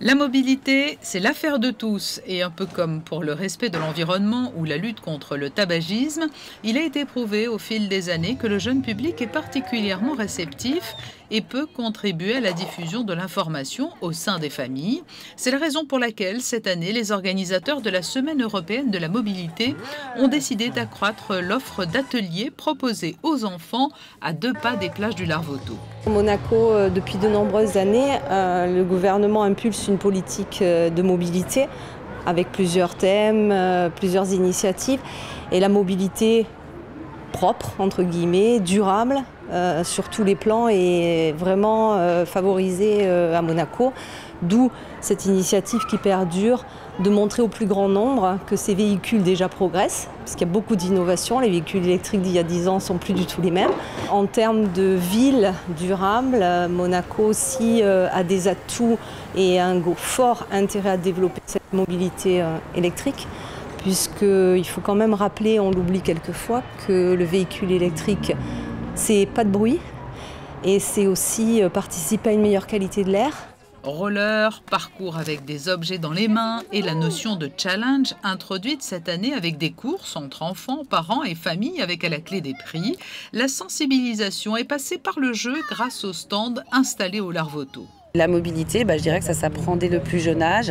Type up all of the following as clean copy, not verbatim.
La mobilité, c'est l'affaire de tous et un peu comme pour le respect de l'environnement ou la lutte contre le tabagisme, il a été prouvé au fil des années que le jeune public est particulièrement réceptif et peut contribuer à la diffusion de l'information au sein des familles. C'est la raison pour laquelle cette année, les organisateurs de la Semaine européenne de la mobilité ont décidé d'accroître l'offre d'ateliers proposés aux enfants à 2 pas des plages du Larvoto. À Monaco, depuis de nombreuses années, le gouvernement impulse une politique de mobilité avec plusieurs thèmes, plusieurs initiatives. Et la mobilité propre, entre guillemets, durable, sur tous les plans est vraiment favorisée à Monaco. D'où cette initiative qui perdure de montrer au plus grand nombre que ces véhicules déjà progressent, parce qu'il y a beaucoup d'innovations. Les véhicules électriques d'il y a 10 ans ne sont plus du tout les mêmes. En termes de ville durable, Monaco aussi a des atouts et un fort intérêt à développer cette mobilité électrique, puisqu'il faut quand même rappeler, on l'oublie quelquefois, que le véhicule électrique, c'est pas de bruit et c'est aussi participer à une meilleure qualité de l'air. Roller, parcours avec des objets dans les mains et la notion de challenge introduite cette année avec des courses entre enfants, parents et familles avec à la clé des prix. La sensibilisation est passée par le jeu grâce aux stands installés au Larvoto. La mobilité, je dirais que ça s'apprend dès le plus jeune âge,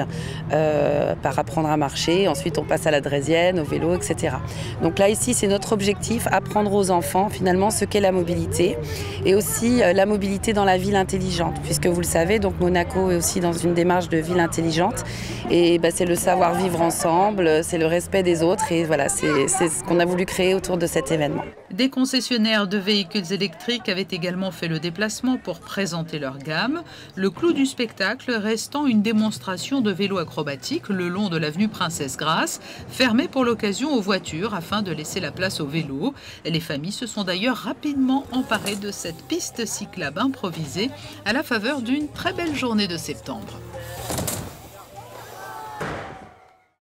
par apprendre à marcher. Ensuite, on passe à la draisienne, au vélo, etc. Donc là, ici, c'est notre objectif, apprendre aux enfants, finalement, ce qu'est la mobilité. Et aussi la mobilité dans la ville intelligente. Puisque vous le savez, donc Monaco est aussi dans une démarche de ville intelligente. Et c'est le savoir vivre ensemble, c'est le respect des autres. Et voilà, c'est ce qu'on a voulu créer autour de cet événement. Des concessionnaires de véhicules électriques avaient également fait le déplacement pour présenter leur gamme. Le clou du spectacle restant une démonstration de vélo acrobatique le long de l'avenue Princesse-Grasse, fermée pour l'occasion aux voitures afin de laisser la place aux vélos. Les familles se sont d'ailleurs rapidement emparées de cette piste cyclable improvisée à la faveur d'une très belle journée de septembre.